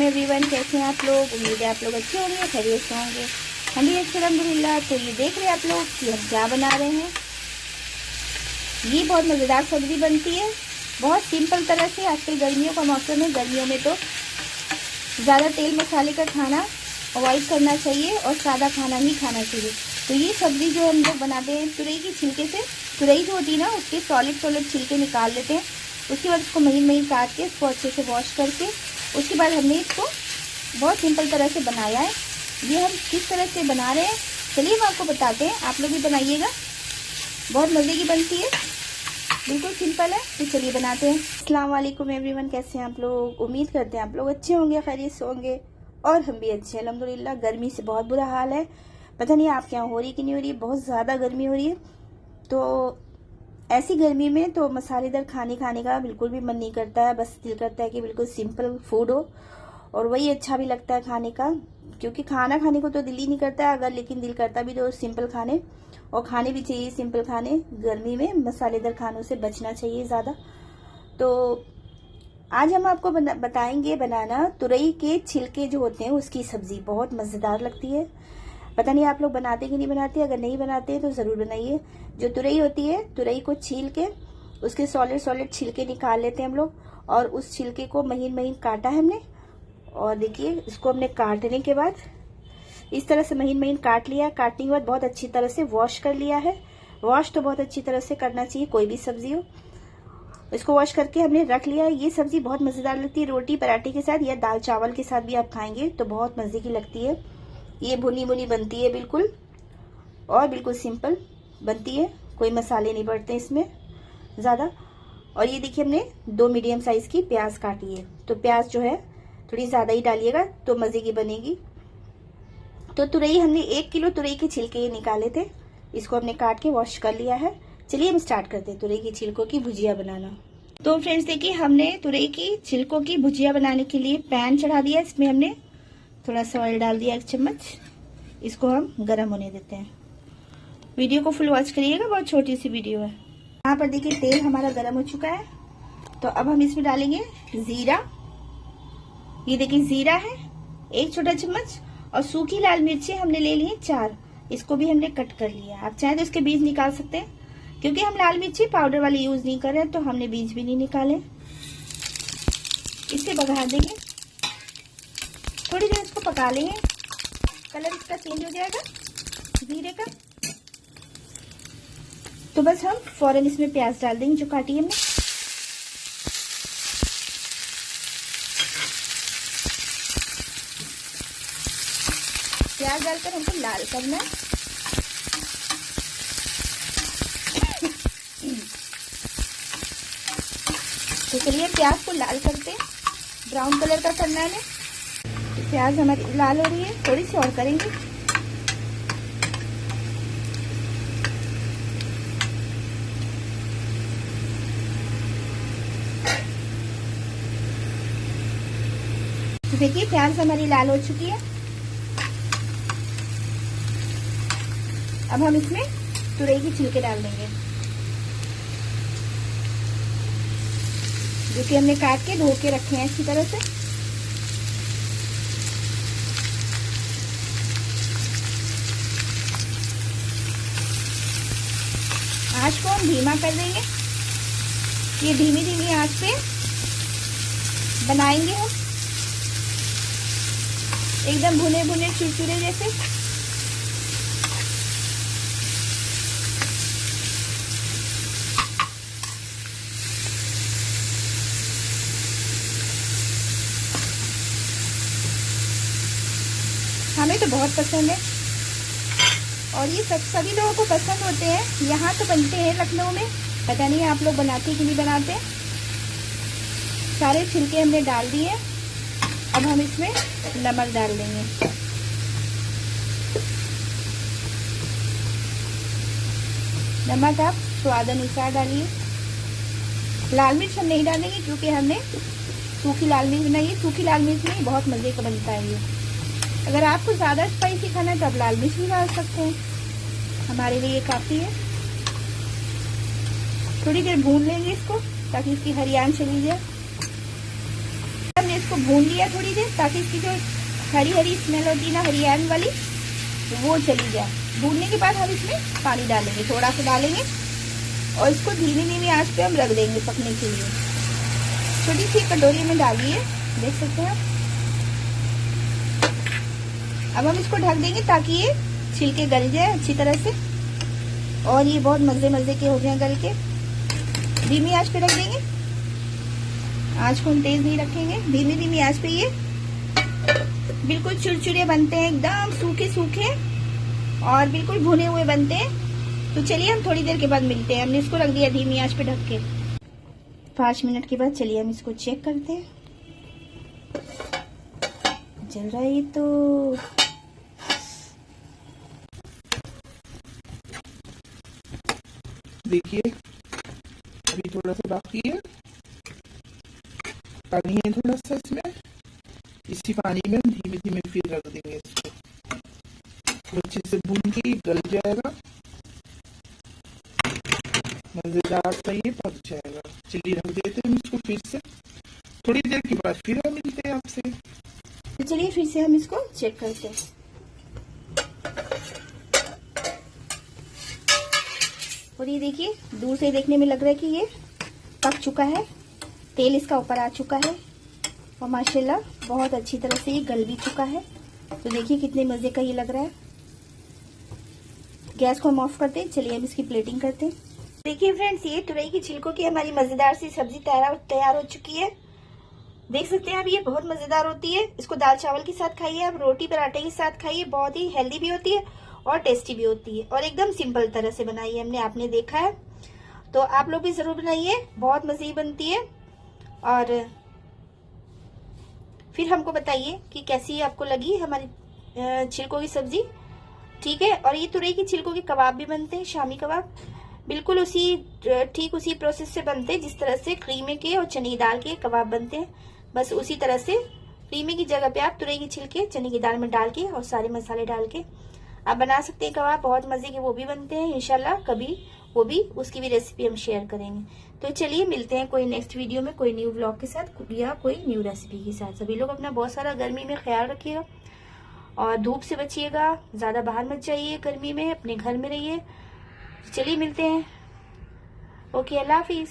Everyone, कैसे हैं आप लोग। उम्मीद है आप लोग अच्छे होंगे, खैरियत से होंगे। हम भी अच्छे अल्हम्दुलिल्लाह। तो ये देख रहे हैं आप लोग कि हम क्या बना रहे हैं। ये बहुत मज़ेदार सब्ज़ी बनती है, बहुत सिंपल तरह से। आजकल गर्मियों का मौसम है, गर्मियों में तो ज़्यादा तेल मसाले का खाना अवॉइड करना चाहिए और सादा खाना ही खाना चाहिए। तो ये सब्ज़ी जो हम लोग बनाते हैं तुरई की छिलके से, तुरई जो होती है ना उसके सॉलिड छिलके निकाल लेते हैं। उसके बाद उसको महीन महीन काट के इसको अच्छे से वॉश करके उसके बाद हमने इसको बहुत सिंपल तरह से बनाया है। ये हम किस तरह से बना रहे हैं चलिए हम आपको बताते हैं, आप लोग भी बनाइएगा। बहुत मज़े की बनती है, बिल्कुल सिंपल है। तो चलिए बनाते हैं। अस्सलाम वालेकुम एवरीवन, कैसे हैं आप लोग। उम्मीद करते हैं आप लोग अच्छे होंगे, खैरियत से होंगे और हम भी अच्छे हैं अल्हम्दुलिल्लाह। गर्मी से बहुत बुरा हाल है, पता नहीं आपके यहाँ हो रही कि नहीं हो रही, बहुत ज़्यादा गर्मी हो रही है। तो ऐसी गर्मी में तो मसालेदार खाने का बिल्कुल भी मन नहीं करता है। बस दिल करता है कि बिल्कुल सिंपल फूड हो और वही अच्छा भी लगता है खाने का, क्योंकि खाना खाने को तो दिल ही नहीं करता है अगर, लेकिन दिल करता भी तो सिंपल खाने, और खाने भी चाहिए सिंपल खाने। गर्मी में मसालेदार खानों से बचना चाहिए ज़्यादा। तो आज हम आपको बताएंगे बनाना तुरई के छिलके जो होते हैं उसकी सब्ज़ी। बहुत मज़ेदार लगती है, पता नहीं आप लोग बनाते कि नहीं बनाते। अगर नहीं बनाते तो ज़रूर बनाइए। जो तुरई होती है, तुरई को छील के उसके सॉलिड छिलके निकाल लेते हैं हम लोग, और उस छिलके को महीन महीन काटा है हमने। और देखिए इसको हमने काटने के बाद इस तरह से महीन महीन काट लिया है। काटने के बाद बहुत अच्छी तरह से वॉश कर लिया है। वॉश तो बहुत अच्छी तरह से करना चाहिए, कोई भी सब्जी हो। इसको वॉश करके हमने रख लिया है। ये सब्जी बहुत मज़ेदार लगती है, रोटी पराठे के साथ या दाल चावल के साथ भी आप खाएंगे तो बहुत मज़े की लगती है। ये भुनी भुनी बनती है बिल्कुल, और बिल्कुल सिंपल बनती है, कोई मसाले नहीं पड़ते इसमें ज़्यादा। और ये देखिए हमने 2 मीडियम साइज़ की प्याज काटी है। तो प्याज जो है थोड़ी ज़्यादा ही डालिएगा तो मज़े की बनेगी। तो तुरई हमने 1 किलो तुरई के छिलके निकाले थे, इसको हमने काट के वॉश कर लिया है। चलिए हम स्टार्ट करते हैं तुरई की छिलकों की भुजिया बनाना। तो फ्रेंड्स देखिए हमने तुरई की छिलकों की भुजिया बनाने के लिए पैन चढ़ा दिया। इसमें हमने थोड़ा सा ऑयल डाल दिया, 1 चम्मच। इसको हम गर्म होने देते हैं। वीडियो को फुल वॉच करिएगा, बहुत छोटी सी वीडियो है। यहाँ पर देखिए तेल हमारा गर्म हो चुका है। तो अब हम इसमें डालेंगे जीरा। ये देखिए जीरा है 1 छोटा चम्मच, और सूखी लाल मिर्ची हमने ले ली है 4। इसको भी हमने कट कर लिया। आप चाहें तो इसके बीज निकाल सकते हैं, क्योंकि हम लाल मिर्ची पाउडर वाली यूज नहीं कर रहे हैं तो हमने बीज भी नहीं निकाले। इसे बघार देंगे, थोड़ी देर इसको पका लेंगे, कलर इसका चेंज हो जाएगा जीरे का। तो बस हम फौरन इसमें प्याज डाल देंगे जो काटी हमने। प्याज डालकर हमको लाल करना है। तो चलिए प्याज को लाल करते हैं, ब्राउन कलर का करना है हमें। प्याज हमारी लाल हो रही है, थोड़ी सी और करेंगे। देखिए प्याज हमारी लाल हो चुकी है। अब हम इसमें तुरई की छिलके डाल देंगे, जो कि हमने काट के धो के रखे हैं अच्छी तरह से। आंच को हम धीमा कर देंगे। ये धीमी धीमी आंच पे बनाएंगे हम, एकदम भुने भुने चुरचुरे जैसे। हमें तो बहुत पसंद है, और ये सभी लोगों को पसंद होते हैं। यहाँ तो बनते हैं लखनऊ में, पता नहीं आप लोग बनाते कि नहीं बनाते। सारे छिलके हमने डाल दिए। अब हम इसमें नमक डाल देंगे। नमक आप स्वाद अनुसार डालिए। लाल मिर्च हम नहीं डालेंगे क्योंकि हमने सूखी लाल मिर्च बनाई है। सूखी लाल मिर्च में बहुत मज़े का बनता है ये। अगर आपको ज़्यादा स्पाइसी खाना है तो आप लाल मिर्च भी डाल सकते हैं, हमारे लिए ये काफ़ी है। थोड़ी देर भून लेंगे इसको ताकि इसकी हरियान चली जाए। हमने इसको इसको भून लिया थोड़ी देर, ताकि इसकी जो हरी हरी स्मेल होती है ना, हरियाण वाली, वो चली जाए। भूनने के बाद हम इसमें पानी डालेंगे, थोड़ा सा डालेंगे, और इसको धीमी धीमी आंच पे हम रख देंगे पकने के लिए। छोटी सी कटोरी में डालिए, देख सकते हैं आप। अब हम इसको ढक देंगे ताकि ये छिलके गल जाए अच्छी तरह से, और ये बहुत मजे मजे के हो जाए गल के। धीमी आंच पे रख देंगे, आंच को हम तेज नहीं रखेंगे, धीमी धीमी आंच पे ये बिल्कुल चुरचुरे बनते हैं, एकदम सूखे सूखे और बिल्कुल भुने हुए बनते हैं। तो चलिए हम थोड़ी देर के बाद मिलते हैं। हमने इसको रख दिया धीमी आंच पे ढक के। 5 मिनट के बाद चलिए हम इसको चेक करते हैं। चल रहा है ये तो। देखिए अभी थोड़ा सा बाकी है, पानी है थोड़ा सा इसमें। इसी पानी में हम धीमे धीमे फिर रख देंगे इसको, तो अच्छे से भून के गल जाएगा, मजेदार सा ये पक जाएगा। चलिए रख देते हैं इसको फिर से, थोड़ी देर के बाद फिर हम मिलते हैं आपसे। तो चलिए फिर से हम इसको चेक करते हैं। और ये देखिए, दूर से देखने में लग रहा है कि ये पक चुका है, तेल इसका ऊपर आ चुका है, और माशाल्लाह बहुत अच्छी तरह से ये गल भी चुका है। तो देखिए कितने मजे का ये लग रहा है। गैस को हम ऑफ करते हैं। चलिए हम इसकी प्लेटिंग करते हैं। देखिए फ्रेंड्स, ये तुरई की छिलकों की हमारी मजेदार सी सब्जी तैयार हो चुकी है। देख सकते हैं आप, ये बहुत मजेदार होती है। इसको दाल चावल के साथ खाइए, आप रोटी पराठे के साथ खाइए, बहुत ही हेल्दी भी होती है और टेस्टी भी होती है, और एकदम सिंपल तरह से बनाई है हमने, आपने देखा है। तो आप लोग भी जरूर बनाइए, बहुत मजे की बनती है। और फिर हमको बताइए कि कैसी आपको लगी हमारी छिलकों की सब्जी। ठीक है। और ये तुरई की छिलकों के कबाब भी बनते हैं, शामी कबाब, बिल्कुल ठीक उसी प्रोसेस से बनते हैं जिस तरह से कीमे के और चने की दाल के कबाब बनते हैं। बस उसी तरह से कीमे की जगह पे आप तुरई की छिलके चने की दाल में डाल के और सारे मसाले डाल के आप बना सकते हैं कबाब, बहुत मजे के वो भी बनते हैं। इंशाल्लाह कभी वो भी, उसकी भी रेसिपी हम शेयर करेंगे। तो चलिए मिलते हैं कोई नेक्स्ट वीडियो में, कोई न्यू ब्लॉग के साथ या कोई न्यू रेसिपी के साथ। सभी लोग अपना बहुत सारा गर्मी में ख्याल रखिएगा और धूप से बचिएगा, ज्यादा बाहर मत जाइए गर्मी में, अपने घर में रहिए। चलिए मिलते हैं। ओके, अल्लाह हाफिज।